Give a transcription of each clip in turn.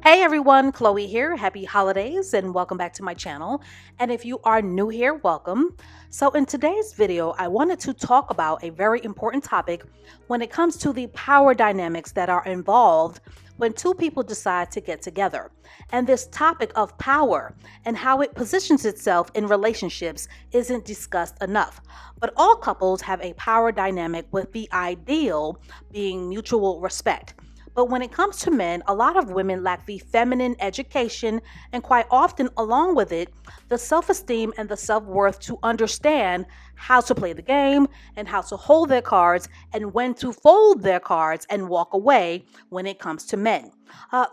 Hey everyone, Chloe here. Happy holidays and welcome back to my channel. And if you are new here, welcome. So, in today's video, I wanted to talk about a very important topic when it comes to the power dynamics that are involved when two people decide to get together. And this topic of power and how it positions itself in relationships isn't discussed enough. But all couples have a power dynamic with the ideal being mutual respect. But when it comes to men, a lot of women lack the feminine education and quite often, along with it, the self esteem and the self worth to understand how to play the game and how to hold their cards and when to fold their cards and walk away when it comes to men.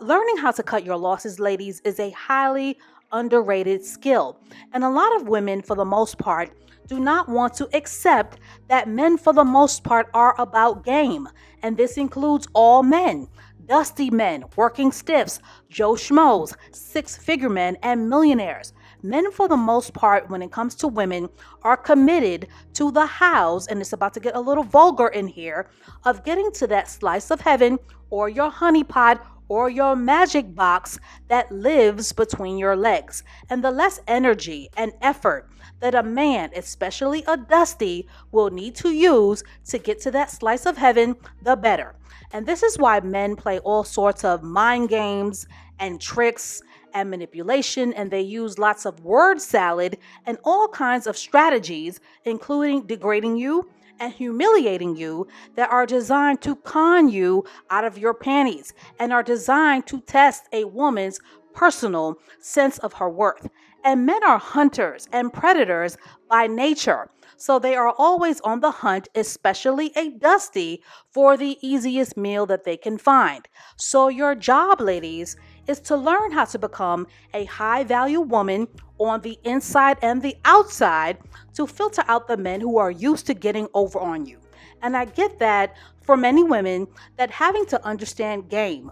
Learning how to cut your losses, ladies, is a highly underrated skill. And a lot of women, for the most part, do not want to accept that men, for the most part, are about game. And this includes all men: dusty men, working stiffs, Joe Schmoes, six figure men, and millionaires. Men, for the most part, when it comes to women, are committed to the hows, and it's about to get a little vulgar in here, of getting to that slice of heaven or your honeypot or your magic box that lives between your legs. And the less energy and effort that a man, especially a dusty, will need to use to get to that slice of heaven, the better. And this is why men play all sorts of mind games and tricks and manipulation, and they use lots of word salad and all kinds of strategies, including degrading you and humiliating you, that are designed to con you out of your panties and are designed to test a woman's personal sense of her worth. And men are hunters and predators by nature. So they are always on the hunt, especially a dusty, for the easiest meal that they can find. So your job, ladies, is to learn how to become a high value woman on the inside and the outside to filter out the men who are used to getting over on you. And I get that for many women, that having to understand game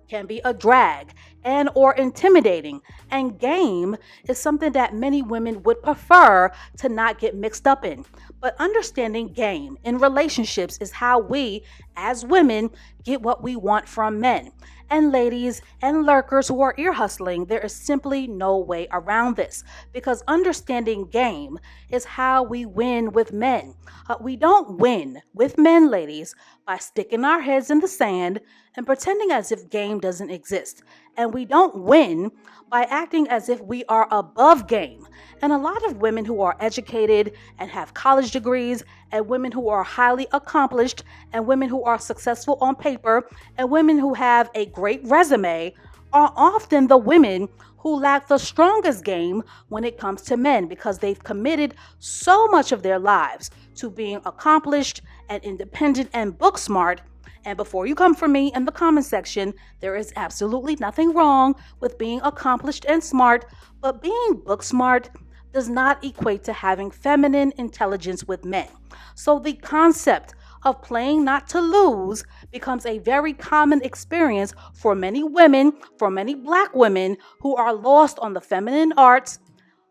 can be a drag and or intimidating, and game is something that many women would prefer to not get mixed up in. But understanding game in relationships is how we as women get what we want from men. And ladies and lurkers who are ear hustling, there is simply no way around this, because understanding game is how we win with men. We don't win with men, ladies, by sticking our heads in the sand and pretending as if game doesn't exist. And we don't win by acting as if we are above game. And a lot of women who are educated and have college degrees, and women who are highly accomplished, and women who are successful on paper, and women who have a great resume are often the women who lack the strongest game when it comes to men, because they've committed so much of their lives to being accomplished and independent and book smart. And before you come for me in the comment section, there is absolutely nothing wrong with being accomplished and smart, but being book smart does not equate to having feminine intelligence with men. So the concept of playing not to lose becomes a very common experience for many women, for many black women who are lost on the feminine arts,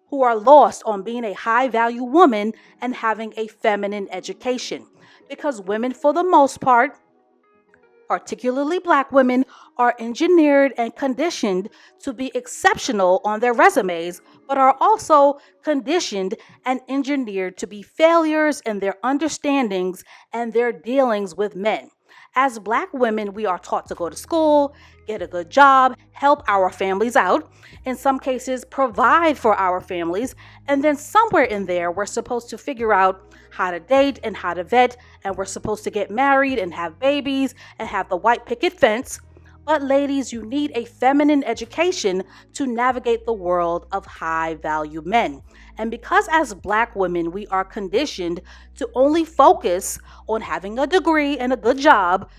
who are lost on being a high value woman and having a feminine education. Because women, for the most part, particularly black women, are engineered and conditioned to be exceptional on their resumes, but are also conditioned and engineered to be failures in their understandings and their dealings with men. As black women, we are taught to go to school, get a good job, help our families out, in some cases, provide for our families, and then somewhere in there, we're supposed to figure out how to date and how to vet, and we're supposed to get married and have babies and have the white picket fence. But ladies, you need a feminine education to navigate the world of high value men. And because as black women, we are conditioned to only focus on having a degree and a good job,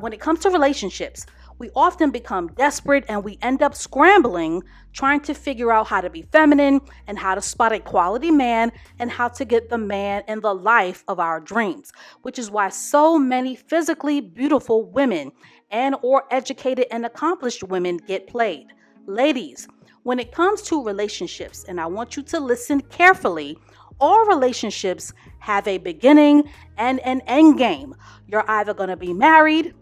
when it comes to relationships, we often become desperate and we end up scrambling, trying to figure out how to be feminine and how to spot a quality man and how to get the man in the life of our dreams, which is why so many physically beautiful women and or educated and accomplished women get played. Ladies, when it comes to relationships, and I want you to listen carefully, all relationships have a beginning and an end game. You're either going to be married,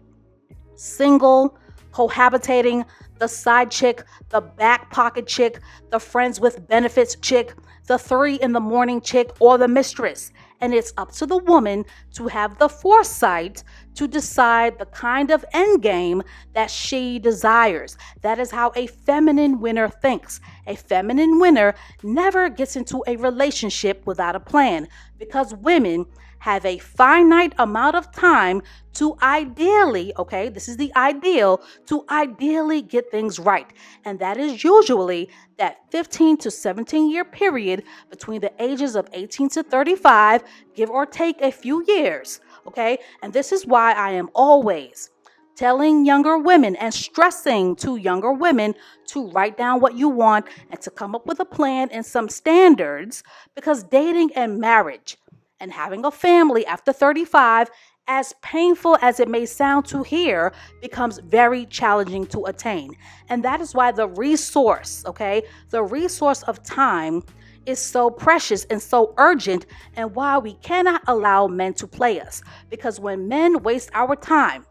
single, cohabitating. the side chick, the back pocket chick, the friends with benefits chick, the 3 in the morning chick, or the mistress. And it's up to the woman to have the foresight to decide the kind of end game that she desires. That is how a feminine winner thinks. A feminine winner never gets into a relationship without a plan, because women have a finite amount of time to ideally, okay, this is the ideal, to ideally get things right. And that is usually that 15 to 17 year period between the ages of 18 to 35, give or take a few years, okay? And this is why I am always telling younger women and stressing to younger women to write down what you want and to come up with a plan and some standards, because dating and marriage and having a family after 35, as painful as it may sound to hear, becomes very challenging to attain. And that is why the resource, okay, the resource of time is so precious and so urgent, and why we cannot allow men to play us. Because when men waste our time,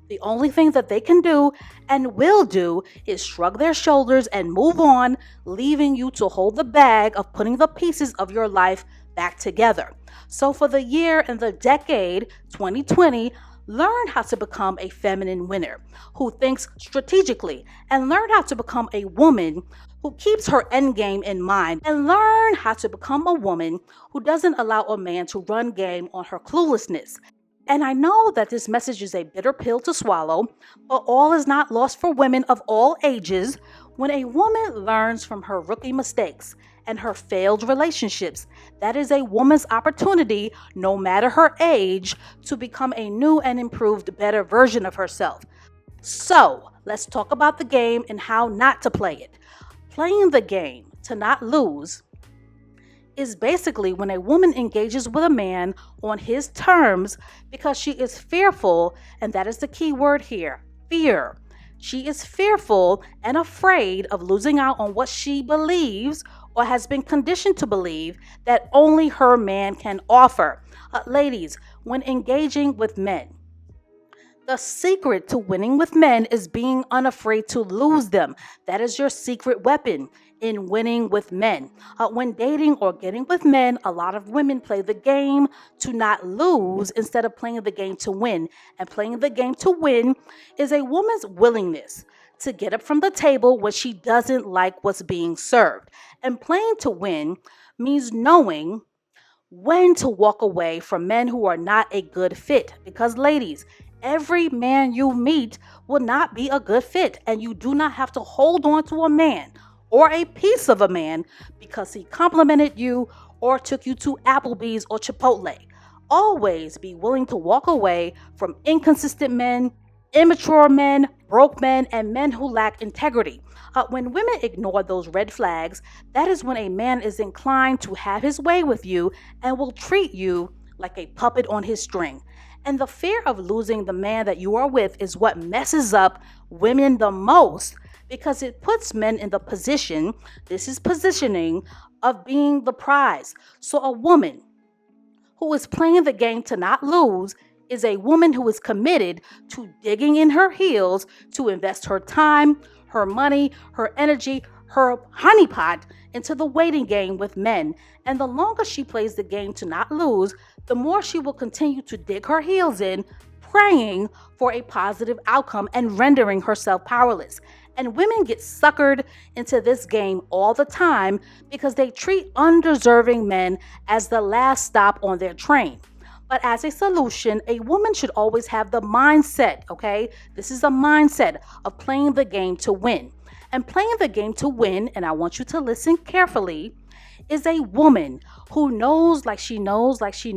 the only thing that they can do and will do is shrug their shoulders and move on, leaving you to hold the bag of putting the pieces of your life back together. So for the year and the decade 2020, learn how to become a feminine winner who thinks strategically, and learn how to become a woman who keeps her end game in mind, and learn how to become a woman who doesn't allow a man to run game on her cluelessness. And I know that this message is a bitter pill to swallow, but all is not lost for women of all ages. When a woman learns from her rookie mistakes and her failed relationships, that is a woman's opportunity, no matter her age, to become a new and improved, better version of herself. So let's talk about the game and how not to play it. Playing the game to not lose is basically when a woman engages with a man on his terms because she is fearful, and that is the key word here, fear. She is fearful and afraid of losing out on what she believes or has been conditioned to believe that only her man can offer. Ladies, when engaging with men, the secret to winning with men is being unafraid to lose them. That is your secret weapon in winning with men. When dating or getting with men, a lot of women play the game to not lose instead of playing the game to win. And playing the game to win is a woman's willingness to get up from the table when she doesn't like what's being served. And playing to win means knowing when to walk away from men who are not a good fit. Because ladies, every man you meet will not be a good fit, and you do not have to hold on to a man or a piece of a man because he complimented you or took you to Applebee's or Chipotle. Always be willing to walk away from inconsistent men, immature men, broke men, and men who lack integrity. When women ignore those red flags, that is when a man is inclined to have his way with you and will treat you like a puppet on his string. And the fear of losing the man that you are with is what messes up women the most, because it puts men in the position, this is positioning, of being the prize. So a woman who is playing the game to not lose is a woman who is committed to digging in her heels to invest her time, her money, her energy, her honeypot into the waiting game with men. And the longer she plays the game to not lose, the more she will continue to dig her heels in, praying for a positive outcome and rendering herself powerless. And women get suckered into this game all the time because they treat undeserving men as the last stop on their train. But as a solution, a woman should always have the mindset, okay? This is a mindset of playing the game to win. And playing the game to win, and I want you to listen carefully, is a woman who knows like she knows that she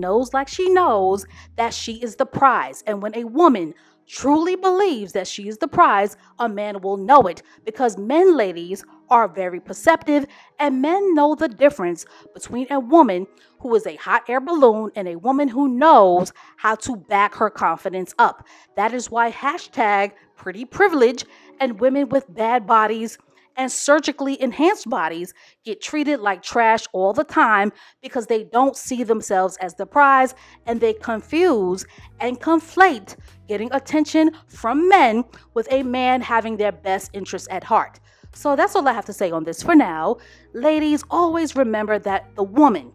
is the prize. And when a woman truly believes that she is the prize, a man will know it, because men, ladies, are very perceptive, and men know the difference between a woman who is a hot air balloon and a woman who knows how to back her confidence up. That is why hashtag pretty privilege and women with bad bodies and surgically enhanced bodies get treated like trash all the time because they don't see themselves as the prize, and they confuse and conflate getting attention from men with a man having their best interests at heart. So that's all I have to say on this for now. Ladies, always remember that the woman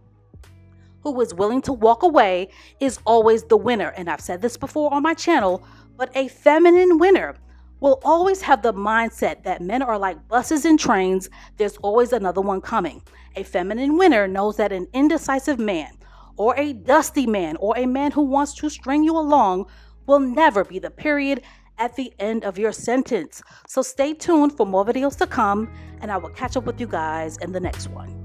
who is willing to walk away is always the winner. And I've said this before on my channel, but a feminine winner will always have the mindset that men are like buses and trains. There's always another one coming. A feminine winner knows that an indecisive man or a dusty man or a man who wants to string you along will never be the period at the end of your sentence. So stay tuned for more videos to come, and I will catch up with you guys in the next one.